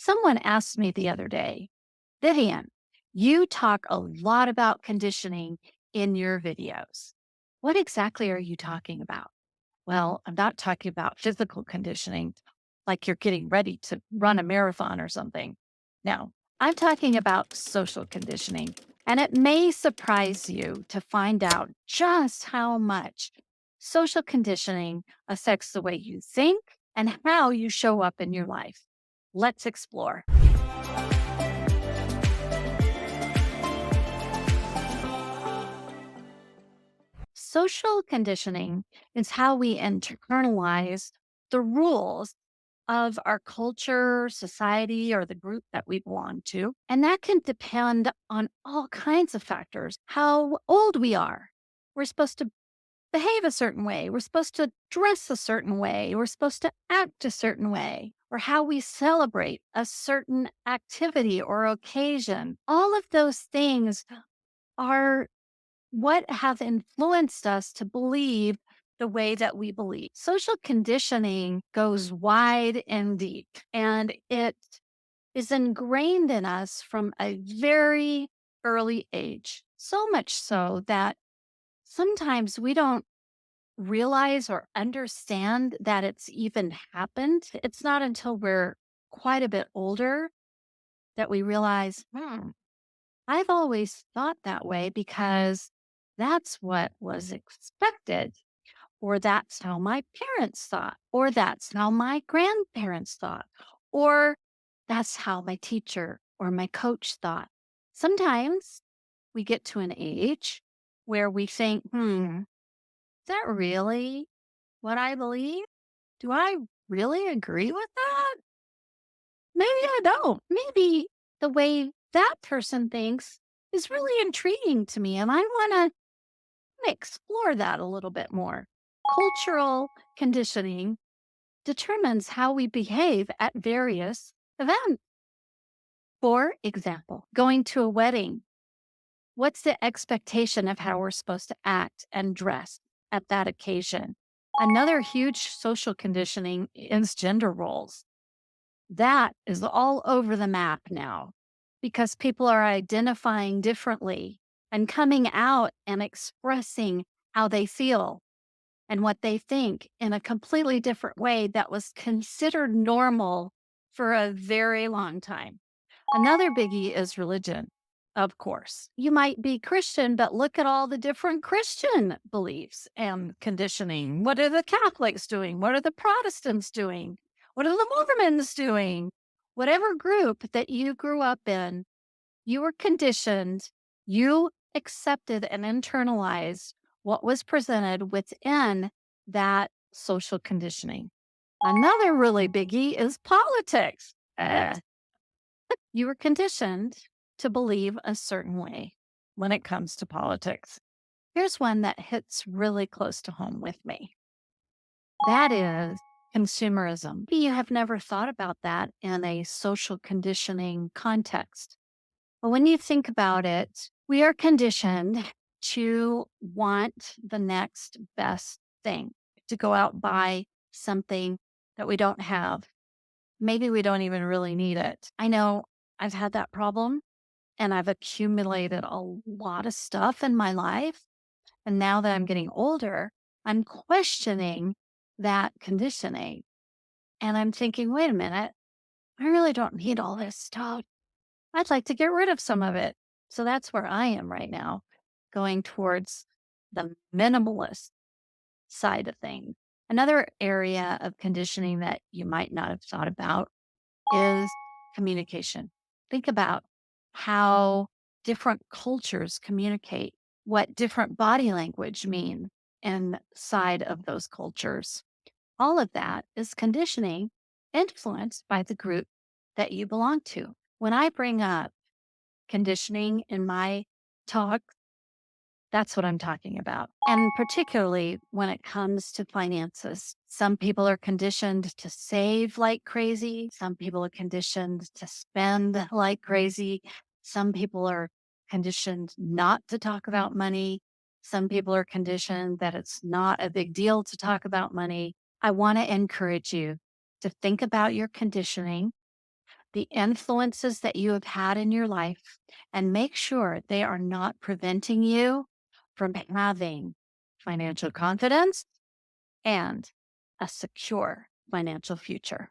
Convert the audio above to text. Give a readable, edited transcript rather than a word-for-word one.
Someone asked me the other day, Vivian, you talk a lot about conditioning in your videos. What exactly are you talking about? Well, I'm not talking about physical conditioning, like you're getting ready to run a marathon or something. No, I'm talking about social conditioning. And it may surprise you to find out just how much social conditioning affects the way you think and how you show up in your life. Let's explore. Social conditioning is how we internalize the rules of our culture, society, or the group that we belong to. And that can depend on all kinds of factors. How old we are. We're supposed to behave a certain way. We're supposed to dress a certain way. We're supposed to act a certain way. Or how we celebrate a certain activity or occasion. All of those things are what have influenced us to believe the way that we believe. Social conditioning goes wide and deep, and it is ingrained in us from a very early age. So much so that sometimes we don't realize or understand that it's even happened. It's not until we're quite a bit older that we realize, I've always thought that way because that's what was expected, or that's how my parents thought, or that's how my grandparents thought, or that's how my teacher or my coach thought. Sometimes we get to an age where we think, is that really what I believe? Do I really agree with that? Maybe I don't. Maybe the way that person thinks is really intriguing to me, and I want to explore that a little bit more. Cultural conditioning determines how we behave at various events. For example, going to a wedding, what's the expectation of how we're supposed to act and dress at that occasion? Another huge social conditioning is gender roles. That is all over the map now because people are identifying differently and coming out and expressing how they feel and what they think in a completely different way that was considered normal for a very long time. Another biggie is religion, of course. You might be Christian, but look at all the different Christian beliefs and conditioning. What are the Catholics doing? What are the Protestants doing? What are the Mormons doing? Whatever group that you grew up in, you were conditioned, you accepted and internalized what was presented within that social conditioning. Another really biggie is politics. You were conditioned to believe a certain way when it comes to politics. Here's one that hits really close to home with me. That is consumerism. Maybe you have never thought about that in a social conditioning context. But when you think about it, we are conditioned to want the next best thing, to go out and buy something that we don't have. Maybe we don't even really need it. I know I've had that problem and I've accumulated a lot of stuff in my life. And now that I'm getting older, I'm questioning that conditioning. And I'm thinking, wait a minute, I really don't need all this stuff. I'd like to get rid of some of it. So that's where I am right now, going towards the minimalist side of things. Another area of conditioning that you might not have thought about is communication. Think about how different cultures communicate, what different body language mean inside of those cultures. All of that is conditioning influenced by the group that you belong to. When I bring up conditioning in my talk, that's what I'm talking about. And particularly when it comes to finances, some people are conditioned to save like crazy. Some people are conditioned to spend like crazy. Some people are conditioned not to talk about money. Some people are conditioned that it's not a big deal to talk about money. I want to encourage you to think about your conditioning, the influences that you have had in your life and make sure they are not preventing you from having financial confidence and a secure financial future.